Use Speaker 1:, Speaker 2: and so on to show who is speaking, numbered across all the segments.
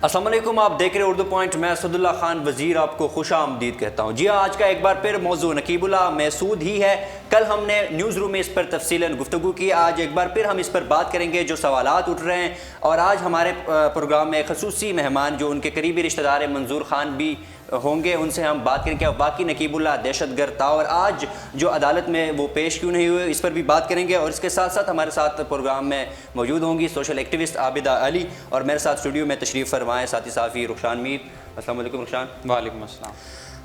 Speaker 1: السلام علیکم، آپ دیکھ رہے اردو پوائنٹ۔ میں اسداللہ خان وزیر آپ کو خوش آمدید کہتا ہوں۔ جی ہاں، آج کا ایک بار پھر موضوع نقیب اللہ محسود ہی ہے۔ کل ہم نے نیوز روم میں اس پر تفصیلاً گفتگو کی، آج ایک بار پھر ہم اس پر بات کریں گے جو سوالات اٹھ رہے ہیں۔ اور آج ہمارے پروگرام میں خصوصی مہمان جو ان کے قریبی رشتہ دار منظور خان بھی ہوں گے، ان سے ہم بات کریں کہ واقعی نقیب اللہ دہشت گرد تھا اور آج جو عدالت میں وہ پیش کیوں نہیں ہوئے، اس پر بھی بات کریں گے۔ اور اس کے ساتھ ساتھ ہمارے ساتھ پروگرام میں موجود ہوں گی سوشل ایکٹیوسٹ عابدہ علی، اور میرے ساتھ اسٹوڈیو میں تشریف فرمائے ساتھی صحافی رخشان میر۔ السلام علیکم رخشان۔
Speaker 2: وعلیکم السلام۔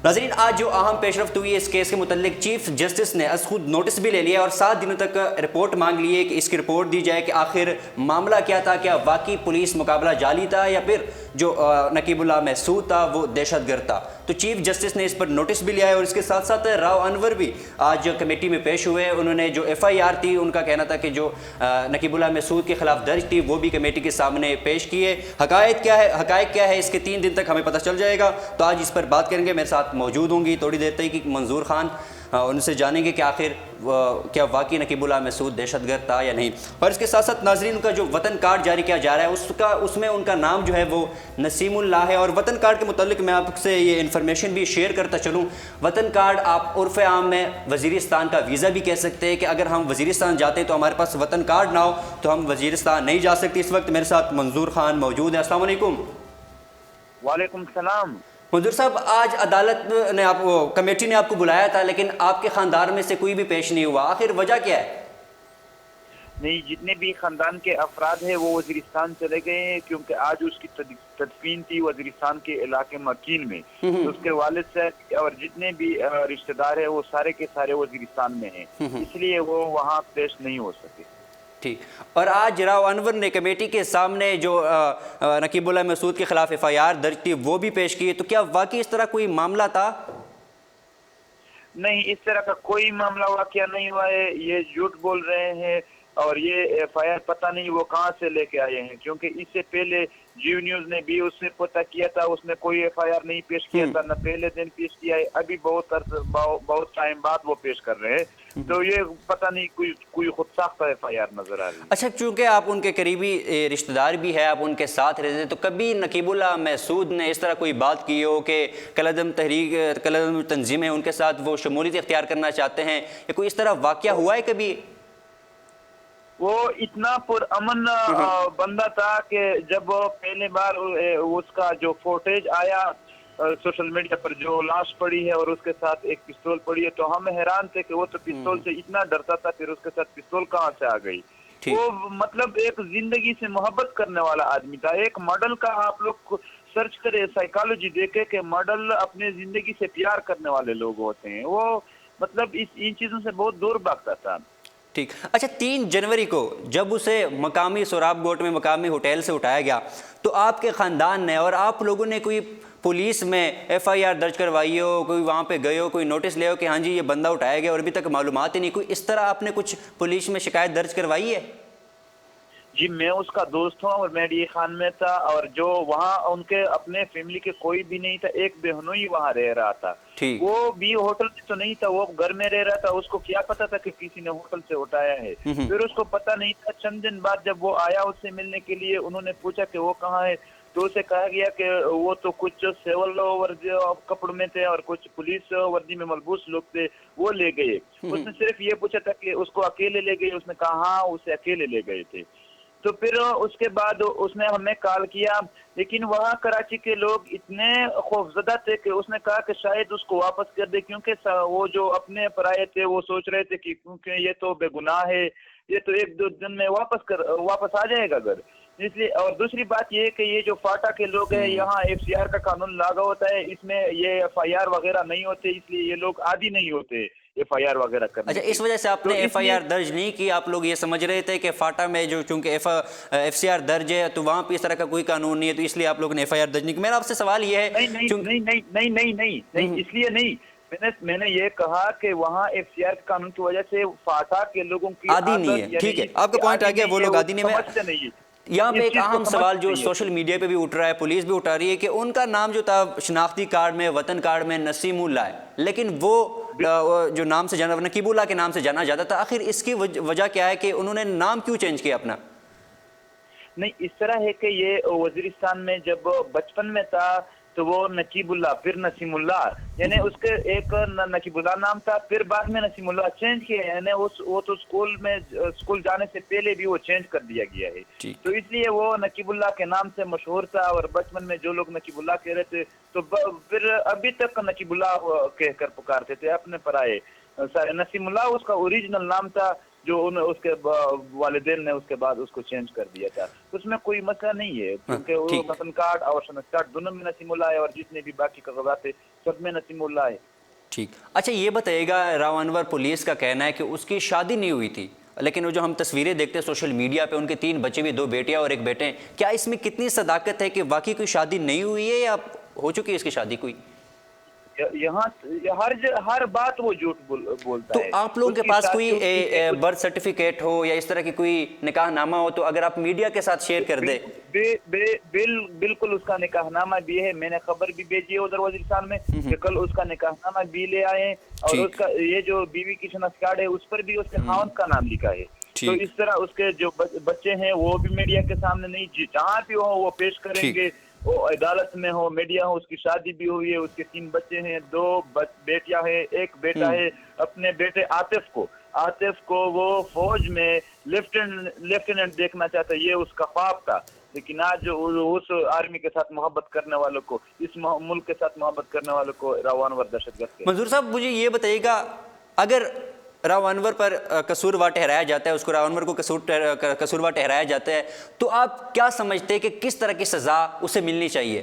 Speaker 1: ناظرین، آج جو اہم پیش رفت ہوئی ہے اس کیس کے متعلق، چیف جسٹس نے از خود نوٹس بھی لے لیا اور 7 دنوں تک رپورٹ مانگ لی ہے کہ اس کی رپورٹ دی جائے کہ آخر معاملہ کیا تھا، کیا واقعی پولیس مقابلہ جعلی تھا یا پھر جو نقیب اللہ محسود تھا وہ دہشت گرد تھا۔ تو چیف جسٹس نے اس پر نوٹس بھی لیا ہے، اور اس کے ساتھ ساتھ راؤ انور بھی آج کمیٹی میں پیش ہوئے۔ انہوں نے جو ایف آئی آر تھی، ان کا کہنا تھا کہ جو نقیب اللہ محسود کے خلاف درج تھی وہ بھی کمیٹی کے سامنے پیش کیے۔ حقائق کیا ہے اس کے 3 دن تک ہمیں پتہ چل جائے گا، تو آج اس پر بات کریں گے۔ میرے ساتھ موجود ہوں گی تھوڑی دیر تک منظور خان، ان سے جانیں گے کہ آخر کیا واقعی نقیب اللہ محسود دہشت گرد تھا یا نہیں۔ اور اس کے ساتھ ساتھ ناظرین، ان کا جو وطن کارڈ جاری کیا جا رہا ہے اس میں ان کا نام جو ہے وہ نسیم اللہ ہے۔ اور وطن کارڈ کے متعلق میں آپ سے یہ انفارمیشن بھی شیئر کرتا چلوں، وطن کارڈ آپ عرف عام میں وزیرستان کا ویزا بھی کہہ سکتے ہیں کہ اگر ہم وزیرستان جاتے ہیں تو ہمارے پاس وطن کارڈ نہ ہو تو ہم وزیرستان نہیں جا سکتے۔ اس وقت میرے ساتھ منظور خان موجود ہیں۔ السلام علیکم۔
Speaker 3: وعلیکم السلام۔
Speaker 1: منظور صاحب، آج عدالت نے کمیٹی نے آپ کو بلایا تھا لیکن آپ کے خاندان میں سے کوئی بھی پیش نہیں ہوا، آخر وجہ کیا ہے؟
Speaker 3: نہیں، جتنے بھی خاندان کے افراد ہیں وہ وزیرستان چلے گئے ہیں، کیونکہ آج اس کی تدفین تھی وزیرستان کے علاقے مکین میں۔ تو اس کے والد صاحب اور جتنے بھی رشتہ دار ہیں وہ سارے کے سارے وزیرستان میں ہیں، اس لیے وہ وہاں پیش نہیں ہو سکے۔
Speaker 1: ٹھیک۔ اور آج راؤ انور نے کمیٹی کے سامنے جو نقیب اللہ محسود کے خلاف ایف آئی آر درج تھی وہ بھی پیش کی، تو کیا واقعی اس طرح کوئی معاملہ تھا؟
Speaker 3: نہیں، اس طرح کا کوئی معاملہ واقعہ نہیں ہوا ہے، یہ جھوٹ بول رہے ہیں۔ اور یہ ایف آئی آر پتہ نہیں وہ کہاں سے لے کے آئے ہیں، کیونکہ اس سے پہلے جیو نیوز نے بھی اس سے پتہ کیا تھا، اس نے کوئی ایف آئی آر نہیں پیش کیا تھا، نہ پہلے دن پیش کیا ہے، ابھی بہت ٹائم بعد وہ پیش کر رہے ہیں۔ تو یہ پتہ نہیں کوئی خود ساختہ ایف آئی آر نظر آ رہی ہے۔
Speaker 1: اچھا، چونکہ آپ ان کے قریبی رشتہ دار بھی ہے، آپ ان کے ساتھ رہتے ہیں، تو کبھی نقیب اللہ محسود نے اس طرح کوئی بات کی ہو کہ کالعدم تنظیمیں ان کے ساتھ وہ شمولیت اختیار کرنا چاہتے ہیں، یا کوئی اس طرح واقعہ ہوا ہے کبھی؟
Speaker 3: وہ اتنا پرامن بندہ تھا کہ جب پہلے بار اس کا جو فوٹیج آیا سوشل میڈیا پر، جو لاش پڑی ہے اور اس کے ساتھ ایک پستول پڑی ہے، تو ہم حیران تھے کہ وہ تو پستول سے اتنا ڈرتا تھا، پھر اس کے ساتھ پستول کہاں سے آ گئی۔ وہ مطلب ایک زندگی سے محبت کرنے والا آدمی تھا، ایک ماڈل کا آپ لوگ سرچ کرے، سائیکالوجی دیکھے کہ ماڈل اپنے زندگی سے پیار کرنے والے لوگ ہوتے ہیں، وہ مطلب ان چیزوں سے بہت دور بھاگتا تھا۔
Speaker 1: ٹھیک۔ اچھا، 3 جنوری کو جب اسے مقامی سوراب گوٹ میں مقامی ہوٹل سے اٹھایا گیا تو آپ کے خاندان نے اور آپ لوگوں نے کوئی پولیس میں ایف آئی آر درج کروائی ہو، کوئی وہاں پہ گئے ہو، کوئی نوٹس لے ہو کہ ہاں جی یہ بندہ اٹھایا گیا اور ابھی تک معلومات ہی نہیں، کوئی اس طرح آپ نے کچھ پولیس میں شکایت درج کروائی ہے؟
Speaker 3: جی، میں اس کا دوست ہوں اور میں ڈی خان میں تھا، اور جو وہاں ان کے اپنے فیملی کے کوئی بھی نہیں تھا، ایک بہنوئی وہاں رہ رہا تھا۔ وہ بھی ہوٹل میں تو نہیں تھا، وہ گھر میں رہ رہا تھا، اس کو کیا پتا تھا کہ کسی نے ہوٹل سے اٹھایا ہے، پھر اس کو پتا نہیں تھا۔ چند دن بعد جب وہ آیا اس سے ملنے کے لیے، انہوں نے پوچھا کہ وہ کہاں ہے، تو اسے کہا گیا کہ وہ تو کچھ سول کپڑوں میں تھے اور کچھ پولیس وردی میں ملبوس لوگ تھے، وہ لے گئے۔ اس نے صرف یہ پوچھا تھا کہ اس کو اکیلے لے گئے، اس نے کہا ہاں اسے اکیلے لے گئے تھے۔ تو پھر اس کے بعد اس نے ہمیں کال کیا، لیکن وہاں کراچی کے لوگ اتنے خوفزدہ تھے کہ اس نے کہا کہ شاید اس کو واپس کر دے، کیونکہ وہ جو اپنے پرائے تھے وہ سوچ رہے تھے کہ کیونکہ یہ تو بے گناہ ہے، یہ تو 1-2 دن میں واپس آ جائے گا گھر، اس لیے۔ اور دوسری بات یہ کہ یہ جو فاٹا کے لوگ ہیں، یہاں ایف سی آر کا قانون لاگو ہوتا ہے، اس میں یہ ایف آئی آر وغیرہ نہیں ہوتے، اس لیے یہ لوگ عادی نہیں ہوتے ایف آئی آر وغیرہ کرنے۔
Speaker 1: اچھا، اس وجہ سے آپ نے ایف آئی آر درج نہیں کی؟ آپ لوگ یہ سمجھ رہے تھے کہ فاٹا میں جو چونکہ ایف سی آر درج ہے تو وہاں پہ اس طرح کا کوئی قانون نہیں ہے، تو اس لیے آپ لوگوں نے ایف آئی آر درج نہیں کی۔ میرا آپ سے سوال یہ ہے
Speaker 3: نہیں، اس لیے نہیں، میں نے یہ کہا کہ وہاں ایف سی آر قانون کی وجہ سے فاٹا کے لوگوں کی
Speaker 1: عادی نہیں ہے۔ ٹھیک ہے، آپ کا پوائنٹ آ گیا، وہ لوگ عادی نہیں ہے۔ یہاں پہ ایک اہم سوال جو سوشل میڈیا پہ بھی اٹھ رہا ہے، پولیس بھی اٹھا رہی ہے، کہ ان کا نام جو تھا شناختی کارڈ میں، وطن کارڈ میں نسیم اللہ ہے، لیکن وہ جو نام سے جانا نقیب اللہ کے نام سے جانا جاتا تھا، آخر اس کی وجہ کیا ہے کہ انہوں نے نام کیوں چینج کیا اپنا؟
Speaker 3: نہیں اس طرح ہے کہ یہ وزیرستان میں جب بچپن میں تھا تو وہ نقیب اللہ پھر نسیم اللہ، یعنی اس کے ایک نقیب اللہ نام تھا، پھر بعد میں نسیم اللہ چینج کیا، یعنی وہ تو اسکول جانے سے پہلے بھی وہ چینج کر دیا گیا ہے، تو اس لیے وہ نقیب اللہ کے نام سے مشہور تھا، اور بچپن میں جو لوگ نقیب اللہ کہہ رہے تھے تو پھر ابھی تک نقیب اللہ کہہ کر پکارتے تھے اپنے پرائے۔ نسیم اللہ اس کا اوریجنل نام تھا، جو اس کے والدین نے اس کے بعد اس کو چینج کر دیا تھا، اس میں کوئی مسئلہ نہیں ہے، کیونکہ وہ وطن کارڈ اور شناخت کارڈ دونوں میں نسیم اللہ ہے، اور جتنے بھی باقی کاغذات ہیں سب میں نسیم اللہ ہے۔
Speaker 1: ٹھیک، اچھا یہ بتائیے گا، راؤ انور پولیس کا کہنا ہے کہ اس کی شادی نہیں ہوئی تھی، لیکن وہ جو ہم تصویریں دیکھتے ہیں سوشل میڈیا پہ، ان کے 3 بچے بھی، 2 بیٹیاں اور 1 بیٹے ہیں، کیا اس میں کتنی صداقت ہے کہ واقعی کوئی شادی نہیں ہوئی ہے یا ہو چکی ہے اس کی شادی کوئی؟
Speaker 3: یہاں ہر بات وہ جھوٹ بولتا
Speaker 1: تو
Speaker 3: ہے۔
Speaker 1: آپ لوگوں کے پاس کوئی برتھ سرٹیفکیٹ ہو یا اس طرح کی کوئی نکاح نامہ ہو تو اگر آپ میڈیا کے ساتھ شیئر کر دیں۔
Speaker 3: بالکل اس کا نکاح نامہ بھی ہے، میں نے خبر بھی بھیجی ہے ادھر وزیرستان میں کہ کل اس کا نکاح نامہ بھی لے آئے ہیں، اور اس کا یہ جو بیوی کی شناخت کارڈ ہے اس پر بھی اس کے خاوند کا نام لکھا ہے، تو اس طرح اس کے جو بچے ہیں وہ بھی میڈیا کے سامنے نہیں، جہاں بھی ہو وہ پیش کریں گے، وہ عدالت میں ہو، میڈیا ہو۔ اس کی شادی بھی ہوئی ہے، اس کے 3 بچے ہیں، 2 بیٹیاں ہیں، 1 بیٹا ہے۔ اپنے بیٹے عاطف کو وہ فوج میں لیفٹیننٹ دیکھنا چاہتا ہے، یہ اس کا خواب تھا، لیکن آج اس آرمی کے ساتھ محبت کرنے والوں کو، اس ملک کے ساتھ محبت کرنے والوں کو راؤ انور دہشت گرد کہتے ہیں۔
Speaker 1: منظور صاحب مجھے یہ بتائیے گا، اگر راؤ انور پر قصوروار ٹھہرایا جاتا ہے، اس کو راؤ انور کو قصوروار ٹھہرایا جاتا ہے، تو آپ کیا سمجھتے ہیں کہ کس طرح کی سزا اسے ملنی چاہیے؟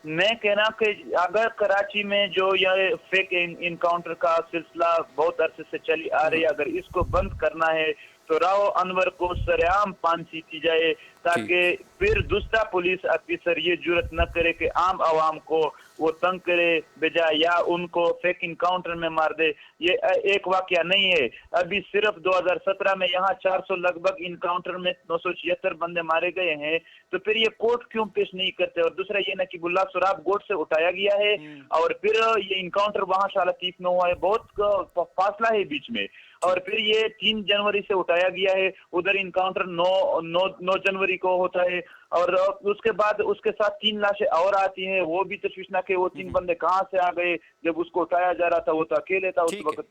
Speaker 3: میں کہنا کہ اگر کراچی میں جو یہ فیک انکاؤنٹر کا سلسلہ بہت عرصے سے چلی آ رہی ہے، اگر اس کو بند کرنا ہے تو راؤ انور کو سرعام پھانسی دی جائے، تاکہ پھر دوسرا پولیس افسر یہ جرات نہ کرے کہ عام عوام کو وہ تنگ کرے بجائے یا ان کو فیک انکاؤنٹر میں مار دے۔ یہ ایک واقعہ نہیں ہے، ابھی صرف 2017 میں یہاں 400 لگ بھگ انکاؤنٹر میں 976 بندے مارے گئے ہیں، تو پھر یہ کورٹ کیوں پیش نہیں کرتے؟ اور دوسرا یہ نقیب اللہ سراب گوٹ سے اٹھایا گیا ہے، اور پھر یہ انکاؤنٹر وہاں شاہ لطیف میں ہوا ہے، بہت فاصلہ ہے بیچ میں، اور پھر یہ 3 جنوری سے اٹھایا گیا ہے، ادھر انکاؤنٹر 9 جنوری کو ہوتا ہے، اور اس کے بعد اس کے ساتھ 3 لاشیں اور آتی ہیں، وہ بھی تشویشناک ہے، وہ 3 بندے کہاں سے آ گئے؟ جب اس کو اٹھایا جا رہا تھا وہ تو اکیلے تھا اس وقت۔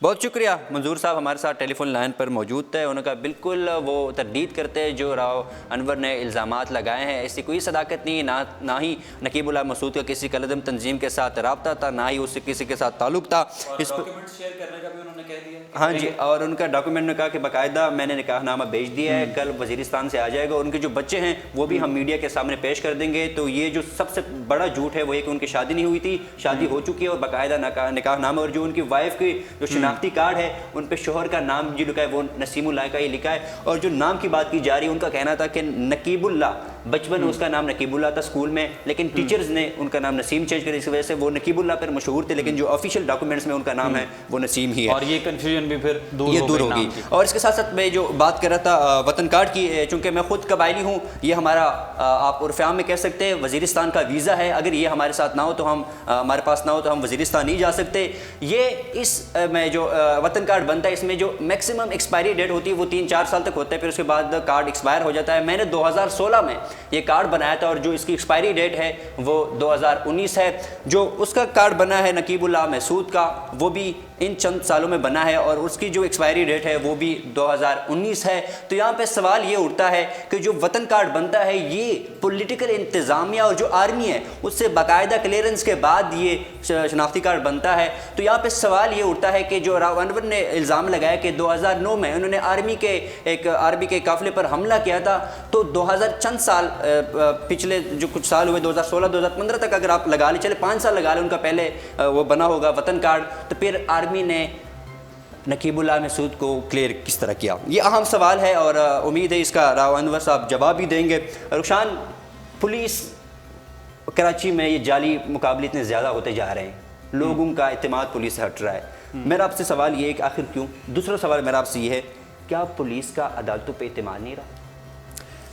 Speaker 1: بہت شکریہ منظور صاحب ہمارے ساتھ ٹیلی فون لائن پر موجود تھے، انہوں کا بالکل وہ تردید کرتے ہیں جو راؤ انور نے الزامات لگائے ہیں، ایسی کوئی صداقت نہیں، نہ ہی نقیب اللہ مسعود کا کسی قلعدم تنظیم کے ساتھ رابطہ تھا، نہ ہی اس سے کسی کے ساتھ تعلق تھا۔
Speaker 2: ڈاکیومنٹ شیئر کرنے کا بھی انہوں نے کہہ دیا۔
Speaker 1: ہاں جی، اور ان کا ڈاکیومنٹ نے کہا کہ باقاعدہ میں نے نکاح نامہ بھیج دیا ہے، کل وزیرستان سے آ جائے گا، ان کے جو بچے ہیں وہ بھی ہم میڈیا کے سامنے پیش کر دیں گے۔ تو یہ جو سب سے بڑا جھوٹ ہے وہ یہ کہ ان کی شادی نہیں ہوئی تھی، شادی ہو چکی ہے اور باقاعدہ نکاح نامہ، اور جو ان کی وائف کی جو شناختی کارڈ ہے ان پہ شوہر کا نام جو لکھا ہے وہ نسیم اللہ کا ہی لکھا ہے، اور جو نام کی بات کی جا رہی ہے ان کا کہنا تھا کہ نقیب اللہ، بچپن اس کا نام نقیب اللہ تھا اسکول میں، لیکن ٹیچرز نے ان کا نام نسیم چینج کر، اس وجہ سے وہ نقیب اللہ پر مشہور تھے، لیکن جو آفیشیل ڈاکومنٹس میں ان کا نام ہے وہ نسیم ہی ہے،
Speaker 2: اور یہ کنفیوژن بھی پھر
Speaker 1: دور ہوگی۔ اور اس کے ساتھ ساتھ میں جو بات کر رہا تھا وطن کارڈ کی، چونکہ میں خود قبائلی ہوں، یہ ہمارا آپ عرف عام میں کہہ سکتے ہیں وزیرستان کا ویزا ہے، اگر یہ ہمارے ساتھ نہ ہو تو ہمارے پاس نہ ہو تو ہم وزیرستان نہیں جا سکتے۔ یہ اس میں جو وطن کارڈ بنتا ہے اس میں جو میکسیمم ایکسپائری ڈیٹ ہوتی ہے وہ 3-4 سال تک ہوتا ہے، پھر اس کے بعد کارڈ ایکسپائر ہو جاتا ہے۔ میں نے 2016 میں یہ کارڈ بنایا تھا، اور جو اس کی ایکسپائری ڈیٹ ہے وہ 2019 ہے۔ جو اس کا کارڈ بنا ہے نقیب اللہ مسعود کا، وہ بھی ان چند سالوں میں بنا ہے، اور اس کی جو ایکسپائری ڈیٹ ہے وہ بھی 2019 ہے۔ تو یہاں پہ سوال یہ اٹھتا ہے کہ جو وطن کارڈ بنتا ہے یہ پولیٹیکل انتظامیہ اور جو آرمی ہے اس سے باقاعدہ کلیئرنس کے بعد یہ شناختی کارڈ بنتا ہے۔ تو یہاں پہ سوال یہ اٹھتا ہے کہ جو راؤ انور نے الزام لگایا کہ 2009 میں انہوں نے آرمی کے قافلے پر حملہ کیا تھا، تو 2000 چند سال پچھلے جو کچھ سال ہوئے 2016-2015 تک اگر آپ لگا لیں، چلے 5 سال لگا لیں ان کا پہلے وہ بنا ہوگا وطن کارڈ، تو پھر آرمی نے نقیب اللہ مسعود کو کلیئر کس طرح کیا؟ یہ اہم سوال ہے، اور امید ہے اس کا راؤ انور صاحب جواب بھی دیں گے۔ رخشان، پولیس کراچی میں یہ جعلی مقابلے اتنے زیادہ ہوتے جا رہے ہیں، لوگوں کا اعتماد پولیس سے ہٹ رہا ہے، میرا آپ سے سوال یہ ہے کہ آخر کیوں؟ دوسرا سوال میرا آپ سے یہ ہے، کیا پولیس کا عدالتوں پہ اعتماد نہیں رہا؟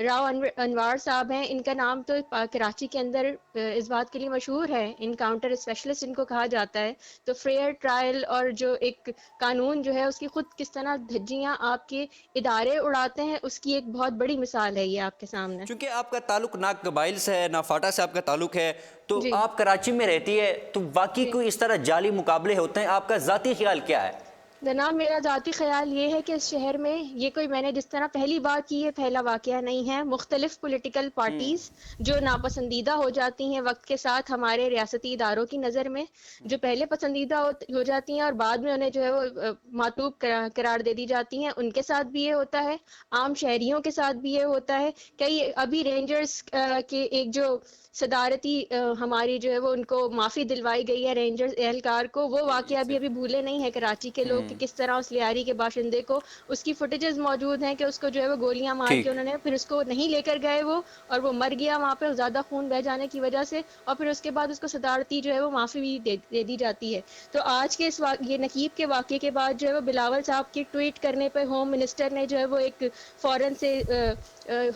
Speaker 4: راؤ انوار صاحب ہیں. ان کا نام تو کراچی کے اندر اس بات کے لیے مشہور ہے, انکاؤنٹر اسپیشلسٹ ان کو کہا جاتا ہے. تو فیئر ٹرائل اور جو ایک قانون جو ہے اس کی خود کس طرح دھجیاں آپ کے ادارے اڑاتے ہیں, اس کی ایک بہت بڑی مثال ہے یہ آپ کے سامنے.
Speaker 1: چونکہ آپ کا تعلق نہ قبائل سے ہے نہ فاٹا سے آپ کا تعلق ہے, تو آپ کراچی میں رہتی ہے, تو واقعی کوئی اس طرح جعلی مقابلے ہوتے ہیں؟ آپ کا ذاتی خیال کیا ہے؟
Speaker 4: جناب میرا ذاتی خیال یہ ہے کہ اس شہر میں یہ کوئی, میں نے جس طرح پہلی بات کی ہے, پہلا واقعہ نہیں ہے. مختلف پولیٹیکل پارٹیز جو ناپسندیدہ ہو جاتی ہیں وقت کے ساتھ ہمارے ریاستی اداروں کی نظر میں, جو پہلے پسندیدہ ہو جاتی ہیں اور بعد میں انہیں جو ہے وہ معطوب قرار دے دی جاتی ہیں, ان کے ساتھ بھی یہ ہوتا ہے. عام شہریوں کے ساتھ بھی یہ ہوتا ہے. کئی ابھی رینجرز کے ایک جو صدارتی ہماری جو ہے وہ ان کو معافی دلوائی گئی ہے رینجرز اہلکار کو, وہ واقعہ ابھی بھولے نہیں ہے کراچی کے لوگ کہ کس طرح اس لیاری کے باشندے کو, اس کی فوٹیجز موجود ہیں کہ اس کو جو ہے وہ گولیاں مار کے انہوں نے پھر اس کو نہیں لے کر گئے وہ, اور وہ مر گیا وہاں پہ زیادہ خون بہ جانے کی وجہ سے, اور پھر اس کے بعد اس کو صدارتی جو ہے وہ معافی بھی دے دی جاتی ہے. تو آج کے اس یہ نقیب کے واقعے کے بعد جو ہے وہ بلاول صاحب کی ٹویٹ کرنے پہ ہوم منسٹر نے جو ہے وہ ایک فوراً سے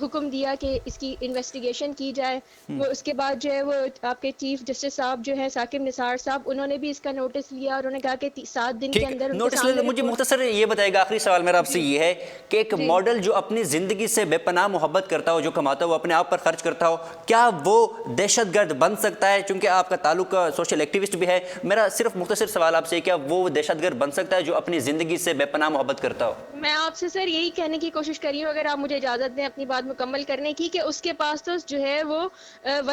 Speaker 4: حکم دیا کہ اس کی انویسٹیگیشن کی جائے. وہ اس کے بعد جو ہے وہ آپ کے چیف جسٹس صاحب جو ہے ثاقب نثار صاحب, انہوں نے بھی اس کا نوٹس لیا اور انہوں نے کہا کہ 7 دن کے اندر
Speaker 1: نوٹس لے. مجھے مختصر یہ بتائے گا, آخری سوال میرا آپ سے یہ ہے کہ ایک ماڈل جو اپنی زندگی سے بے پناہ محبت کرتا ہو, جو کماتا ہو اپنے آپ پر خرچ کرتا ہو, کیا وہ دہشت گرد بن سکتا ہے؟ چونکہ آپ کا تعلق سوشل ایکٹیوسٹ بھی ہے, میرا صرف مختصر سوال آپ سے, کیا وہ دہشت گرد بن سکتا ہے جو اپنی زندگی سے بے پناہ محبت کرتا ہو؟
Speaker 4: میں آپ سے سر یہی کہنے کی کوشش کر رہی ہوں, اگر آپ مجھے اجازت دیں اپنی بات مکمل کرنے کی, کہ اس کے پاس تو جو ہے وہ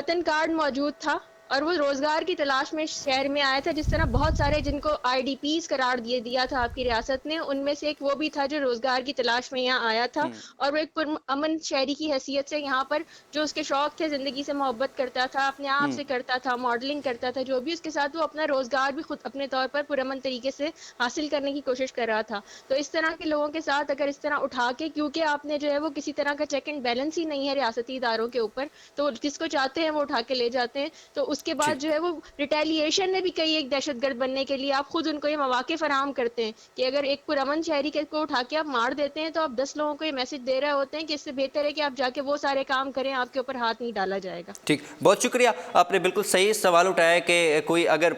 Speaker 4: وطن کارڈ موجود تھا اور وہ روزگار کی تلاش میں شہر میں آیا تھا, جس طرح بہت سارے جن کو آئی ڈی پیز قرار دیا تھا آپ کی ریاست نے, ان میں سے ایک وہ بھی تھا جو روزگار کی تلاش میں یہاں آیا تھا, اور وہ ایک پرامن شہری کی حیثیت سے یہاں پر جو اس کے شوق تھے, زندگی سے محبت کرتا تھا, اپنے آپ سے کرتا تھا, ماڈلنگ کرتا تھا, جو بھی اس کے ساتھ وہ اپنا روزگار بھی خود اپنے طور پر پرامن طریقے سے حاصل کرنے کی کوشش کر رہا تھا. تو اس طرح کے لوگوں کے ساتھ اگر اس طرح اٹھا کے, کیونکہ آپ نے جو ہے وہ کسی طرح کا چیک اینڈ بیلنس ہی نہیں ہے ریاستی اداروں کے اوپر, تو جس کو چاہتے ہیں وہ اٹھا کے لے جاتے ہیں. تو اس کے بعد جو ہے وہ ریٹیلیشن میں بھی کئی ایک دہشت گرد بننے کے لیے آپ خود ان کو یہ مواقع فراہم کرتے ہیں کہ اگر ایک پرامن شہری کو اٹھا کے آپ مار دیتے ہیں تو آپ 10 لوگوں کو یہ میسج دے رہے ہوتے ہیں کہ اس سے بہتر ہے کہ آپ جا کے وہ سارے کام کریں, آپ کے اوپر ہاتھ نہیں ڈالا جائے گا.
Speaker 1: ٹھیک, بہت شکریہ. آپ نے بالکل صحیح سوال اٹھایا کہ کوئی اگر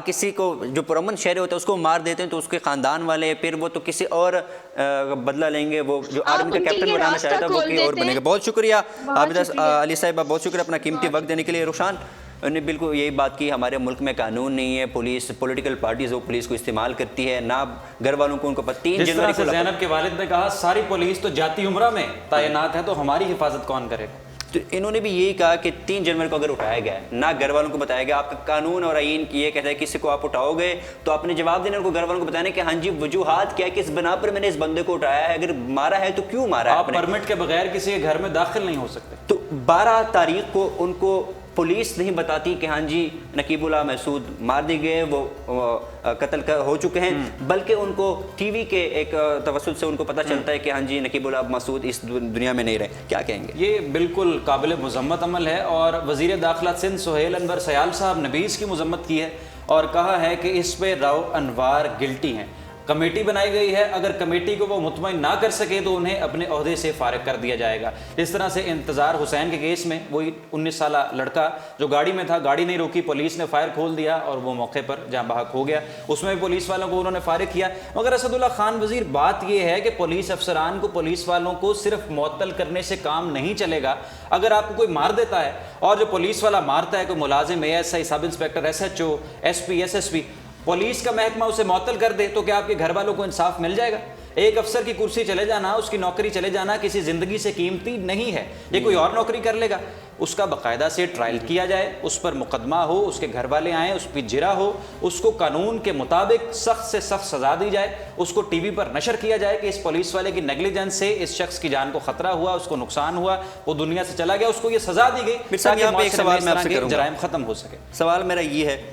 Speaker 1: کسی کو جو پرامن شہری ہوتا ہے اس کو مار دیتے ہیں تو اس کے خاندان والے پھر وہ تو کسی اور بدلہ لیں گے, وہ جو آرمی کا کیپٹن بنانا چاہتا ہے وہ کوئی اور بنے گا. بہت شکریہ عابدہ علی صاحبہ, بہت شکریہ اپنا قیمتی وقت دینے کے لیے. روشان نے بالکل یہی بات کی, ہمارے ملک میں قانون نہیں ہے, پولیس پولیٹیکل پارٹیز وہ پولیس کو استعمال کرتی ہے, نہ گھر والوں کو ان کو 3 جنوری کو
Speaker 2: زینب کے والد نے کہا ساری پولیس تو جاتی عمرہ میں تعینات ہے, تو ہماری حفاظت کون کرے گا؟
Speaker 1: تو انہوں نے بھی یہی کہا کہ 3 جنوری کو اگر اٹھایا گیا ہے, نہ گھر والوں کو بتایا گیا, آپ کا قانون اور آئین یہ کہتا ہے کسی کو آپ اٹھاؤ گے تو آپ نے جواب دینا, ان کو گھر والوں کو بتانا کہ ہاں جی وجوہات کیا ہے, کس بنا پر میں نے اس بندے کو اٹھایا ہے, اگر مارا ہے تو کیوں مارا ہے.
Speaker 2: آپ پرمٹ کے بغیر کسی کے گھر میں داخل نہیں ہو سکتے.
Speaker 1: تو 12 تاریخ کو ان کو پولیس نہیں بتاتی کہ ہاں جی نقیب اللہ محسود مار دی گئے, وہ قتل ہو چکے ہیں, بلکہ ان کو ٹی وی کے ایک توسط سے ان کو پتہ چلتا ہے کہ ہاں جی نقیب اللہ محسود اس دنیا میں نہیں رہے. کیا کہیں گے؟
Speaker 2: یہ بالکل قابل مذمت عمل ہے, اور وزیر داخلہ سندھ سہیل انور سیال صاحب نے بھی اس کی مذمت کی ہے اور کہا ہے کہ اس پہ راؤ انوار گلٹی ہیں. کمیٹی بنائی گئی ہے, اگر کمیٹی کو وہ مطمئن نہ کر سکے تو انہیں اپنے عہدے سے فارغ کر دیا جائے گا. جس طرح سے انتظار حسین کے کیس میں وہی 19 سالہ لڑکا جو گاڑی میں تھا, گاڑی نہیں روکی, پولیس نے فائر کھول دیا اور وہ موقع پر جہاں بحق ہو گیا, اس میں بھی پولیس والوں کو انہوں نے فارغ کیا. مگر اسد اللہ خان وزیر, بات یہ ہے کہ پولیس افسران کو, پولیس والوں کو صرف معطل کرنے سے کام نہیں چلے گا. اگر آپ کو کوئی مار دیتا ہے اور جو پولیس والا مارتا ہے, کوئی ملازم ASI, سب inspector, SHO, SP, SSP, police کا محکمہ اسے معطل کر دے, تو کیا آپ کے گھر والوں کو انصاف مل جائے گا؟ ایک افسر کی کرسی چلے جانا, اس کی نوکری چلے جانا کسی زندگی سے قیمتی نہیں ہے. یہ کوئی اور نوکری کر لے گا, اس کا باقاعدہ سے ٹرائل کیا جائے, اس پر مقدمہ ہو, اس کے گھر والے آئیں, اس پہ جرا ہو, اس کو قانون کے مطابق سخت سے سخت سزا دی جائے, اس کو ٹی وی پر نشر کیا جائے کہ اس پولیس والے کی نیگلیجنس سے اس شخص کی جان کو خطرہ ہوا, اس کو نقصان ہوا, وہ دنیا سے چلا گیا, اس کو یہ سزا دی گئی تاکہ معاشرے میں اس طرح کے جرائم ختم ہو سکے.
Speaker 1: سوال میرا یہ ہے,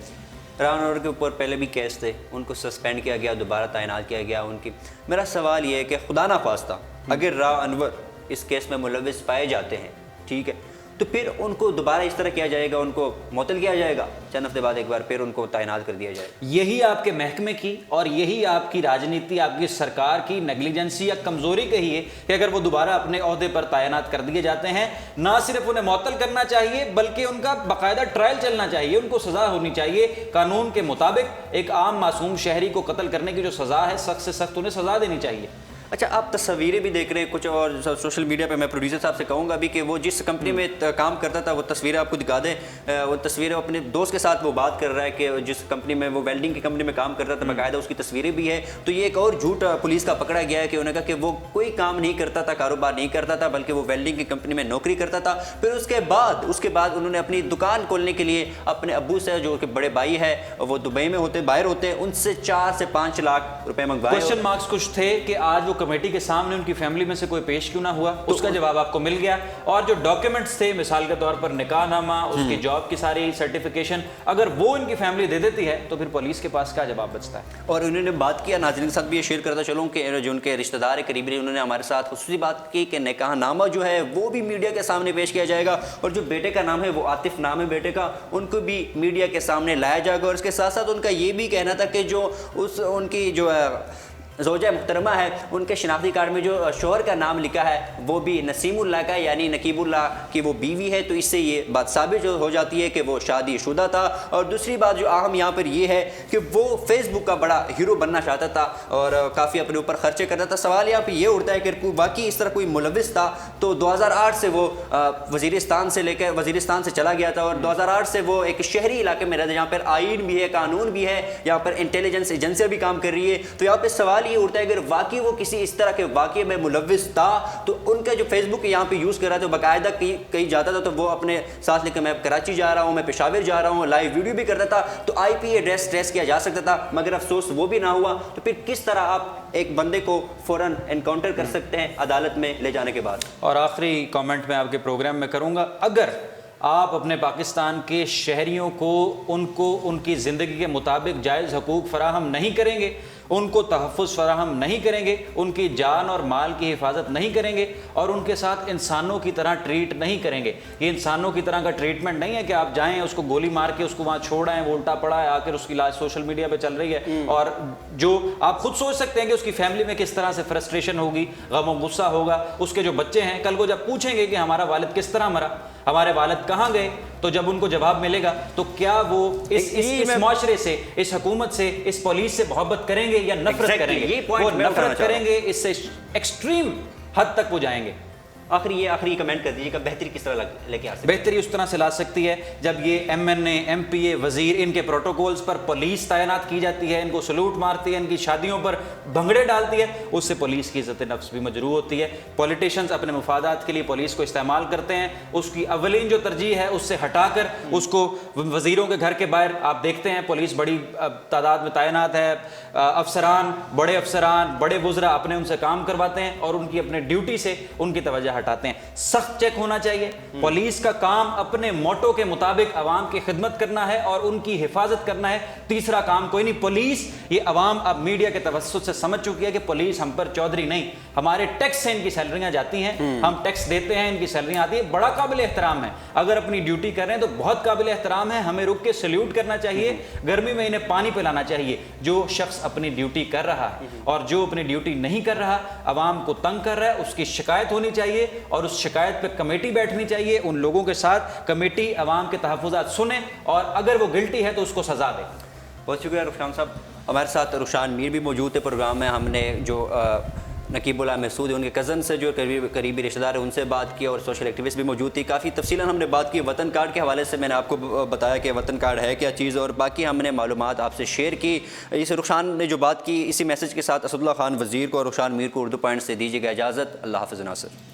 Speaker 1: راؤ انور کے اوپر پہلے بھی کیس تھے, ان کو سسپینڈ کیا گیا, دوبارہ تعینات کیا گیا ان کی. میرا سوال یہ ہے کہ خدا نہ خواستہ اگر راؤ انور اس کیس میں ملوث پائے جاتے ہیں, ٹھیک ہے, تو پھر ان کو دوبارہ اس طرح کیا جائے گا, ان کو معطل کیا جائے گا, چند ہفتے بعد ایک بار پھر ان کو تعینات کر دیا جائے گا.
Speaker 2: یہی آپ کے محکمے کی اور یہی آپ کی راجنیتی, آپ کی سرکار کی نیگلیجنسی یا کمزوری کہیے کہ اگر وہ دوبارہ اپنے عہدے پر تعینات کر دیے جاتے ہیں, نہ صرف انہیں معطل کرنا چاہیے بلکہ ان کا باقاعدہ ٹرائل چلنا چاہیے, ان کو سزا ہونی چاہیے قانون کے مطابق. ایک عام معصوم شہری کو قتل کرنے کی جو سزا ہے, سخت سے سخت انہیں سزا دینی چاہیے.
Speaker 1: اچھا, آپ تصویریں بھی دیکھ رہے ہیں کچھ, اور سوشل میڈیا پہ میں پروڈیوسر صاحب سے کہوں گا بھی کہ وہ جس کمپنی میں کام کرتا تھا وہ تصویریں آپ کو دکھا دیں. وہ تصویریں اپنے دوست کے ساتھ وہ بات کر رہا ہے کہ جس کمپنی میں وہ ویلڈنگ کی کمپنی میں کام کرتا تھا, باقاعدہ اس کی تصویریں بھی ہے. تو یہ ایک اور جھوٹ پولیس کا پکڑا گیا ہے کہ انہوں نے کہا کہ وہ کوئی کام نہیں کرتا تھا, کاروبار نہیں کرتا تھا, بلکہ وہ ویلڈنگ کی کمپنی میں نوکری کرتا تھا. پھر اس کے بعد انہوں نے اپنی دکان کھولنے کے لیے اپنے ابو سے, جو کہ بڑے بھائی ہے وہ دبئی میں ہوتے, باہر ہوتے, ان سے 4 سے 5 لاکھ روپے منگوائے.
Speaker 2: کوشچن مارکس کچھ تھے کہ آج وہ کمیٹی کے سامنے ان کی فیملی میں سے کوئی پیش کیوں نہ ہوا, اس کا جواب آپ کو مل گیا. اور جو ڈاکیومنٹس تھے, مثال کے طور پر نکاح نامہ, اس کی جاب کی ساری سرٹیفیکیشن, اگر وہ ان کی فیملی دے دیتی ہے تو پھر پولیس کے پاس کیا جواب بچتا ہے.
Speaker 1: اور انہوں نے بات کیا, ناظرین کے ساتھ بھی یہ شیئر کرتا چلوں کہ جو ان کے رشتہ دار قریبی, انہوں نے ہمارے ساتھ خصوصی بات کی کہ نکاح نامہ جو ہے وہ بھی میڈیا کے سامنے پیش کیا جائے گا, اور جو بیٹے کا نام ہے وہ عاطف نام ہے بیٹے کا, ان کو بھی میڈیا کے سامنے لایا جائے گا. اور اس کے ساتھ ساتھ ان کا یہ بھی کہنا تھا کہ جو ان کی جو زوجہ محترمہ ہے, ان کے شناختی کارڈ میں جو شوہر کا نام لکھا ہے وہ بھی نسیم اللہ کا, یعنی نقیب اللہ کی وہ بیوی ہے. تو اس سے یہ بات ثابت ہو جاتی ہے کہ وہ شادی شدہ تھا. اور دوسری بات جو اہم یہاں پر یہ ہے کہ وہ فیس بک کا بڑا ہیرو بننا چاہتا تھا اور کافی اپنے اوپر خرچے کرتا تھا. سوال یہاں پہ یہ اٹھتا ہے کہ باقی اس طرح کوئی ملوث تھا تو 2008 سے وہ وزیرستان سے چلا گیا تھا, اور 2008 سے وہ ایک شہری علاقے میں رہتا ہے جہاں پر آئین بھی ہے, قانون بھی ہے, یہاں پر انٹیلیجنس ایجنسیاں بھی کام کر رہی ہے. تو یہاں پہ سوال یہ اٹھتا ہے اگر واقعی وہ کسی اس طرح کے واقعے میں ملوث تھا تو ان کا جو فیس بک یہاں پہ یوز کر رہا تھا, باقاعدہ کہیں جاتا تھا تو وہ اپنے ساتھ لے کے میں کراچی جا رہا ہوں, میں پشاور جا رہا ہوں, لائیو ویڈیو بھی کرتا تھا, تو آئی پی ایڈریس ٹریس کیا جا سکتا تھا, مگر افسوس وہ بھی نہ ہوا. تو پھر کس طرح آپ ایک بندے کو فوراً انکاؤنٹر کر سکتے ہیں عدالت میں لے جانے کے بعد.
Speaker 2: اور آخری کامنٹ میں آپ کے پروگرام میں کروں گا, اگر آپ اپنے پاکستان کے شہریوں کو ان کی زندگی کے مطابق جائز حقوق فراہم نہیں کریں گے, ان کو تحفظ فراہم نہیں کریں گے, ان کی جان اور مال کی حفاظت نہیں کریں گے, اور ان کے ساتھ انسانوں کی طرح ٹریٹ نہیں کریں گے. یہ انسانوں کی طرح کا ٹریٹمنٹ نہیں ہے کہ آپ جائیں اس کو گولی مار کے اس کو وہاں چھوڑ آئیں, وہ الٹا پڑا ہے, آ کر اس کی لاش سوشل میڈیا پہ چل رہی ہے, اور جو آپ خود سوچ سکتے ہیں کہ اس کی فیملی میں کس طرح سے فرسٹریشن ہوگی, غم و غصہ ہوگا. اس کے جو بچے ہیں کل کو جب پوچھیں گے کہ ہمارا والد کس طرح مرا, ہمارے والد کہاں گئے, تو جب ان کو جواب ملے گا تو کیا وہ اس معاشرے سے, اس حکومت سے, اس پولیس سے محبت کریں گے یا نفرت کریں گے؟ وہ نفرت کریں گے, اس سے ایکسٹریم حد تک وہ جائیں گے.
Speaker 1: آخری کمنٹ کر دیجیے گا, بہتری کس طرح لے کے آ سکتی ہے؟
Speaker 2: بہتری اس طرح سے لا سکتی ہے جب یہ ایم این اے, ایم پی اے, وزیر, ان کے پروٹوکولز پر پولیس تعینات کی جاتی ہے, ان کو سلوٹ مارتی ہے, ان کی شادیوں پر بھنگڑے ڈالتی ہے, اس سے پولیس کی عزت نفس بھی مجروح ہوتی ہے. پولیٹیشنز اپنے مفادات کے لیے پولیس کو استعمال کرتے ہیں, اس کی اولین جو ترجیح ہے اس سے ہٹا کر اس کو وزیروں کے گھر کے باہر آپ دیکھتے ہیں پولیس بڑی تعداد میں تعینات ہے, افسران, بڑے وزراء اپنے ان سے کام کرواتے ہیں اور ان کی اپنے ڈیوٹی سے ان کی توجہ ہٹاتے ہیں. سخت چیک ہونا چاہیے. پولیس کا کام اپنے موٹو کے مطابق عوام کی خدمت کرنا ہے اور ان کی حفاظت کرنا ہے, تیسرا کام کوئی نہیں. پولیس, یہ عوام اب میڈیا کے توسط سے سمجھ چکی ہے کہ پولیس ہم پر چودھری نہیں, ہمارے ٹیکس سے ان کی سیلریاں جاتی ہیں, ہم ٹیکس دیتے ہیں, ان کی سیلریاں آتی ہیں. بڑا قابل احترام ہے, اگر اپنی ڈیوٹی کر رہے ہیں تو بہت قابل احترام ہے, ہمیں رک کے سلیوٹ کرنا چاہیے, گرمی میں انہیں پانی پلانا چاہیے. جو شخص اپنی ڈیوٹی کر رہا ہے اور جو اپنی ڈیوٹی نہیں کر رہا, عوام کو تنگ کر رہا ہے, اس کی شکایت ہونی چاہیے, اور اس شکایت پہ کمیٹی بیٹھنی چاہیے. ان لوگوں کے ساتھ کمیٹی عوام کے تحفظات سنے, اور اگر وہ گلٹی ہے تو اس کو سزا دے.
Speaker 1: بہت شکریہ رخشان صاحب. ہمارے ساتھ رخشان میر بھی موجود تھے پروگرام میں. ہم نے جو نقیب اللہ محسود ہے, ان کے کزن سے جو قریبی رشتہ دار ہے, ان سے بات کی, اور سوشل ایکٹیوسٹ بھی موجود تھی. کافی تفصیلاً ہم نے بات کی. وطن کارڈ کے حوالے سے میں نے آپ کو بتایا کہ وطن کارڈ ہے کیا چیز, اور باقی ہم نے معلومات آپ سے شیئر کی. اس رخشان نے جو بات کی, اسی میسج کے ساتھ اسد اللہ خان وزیر کو اور رخشان میر کو اردو پوائنٹ سے دیجیے گا اجازت. اللہ حافظ ناصر.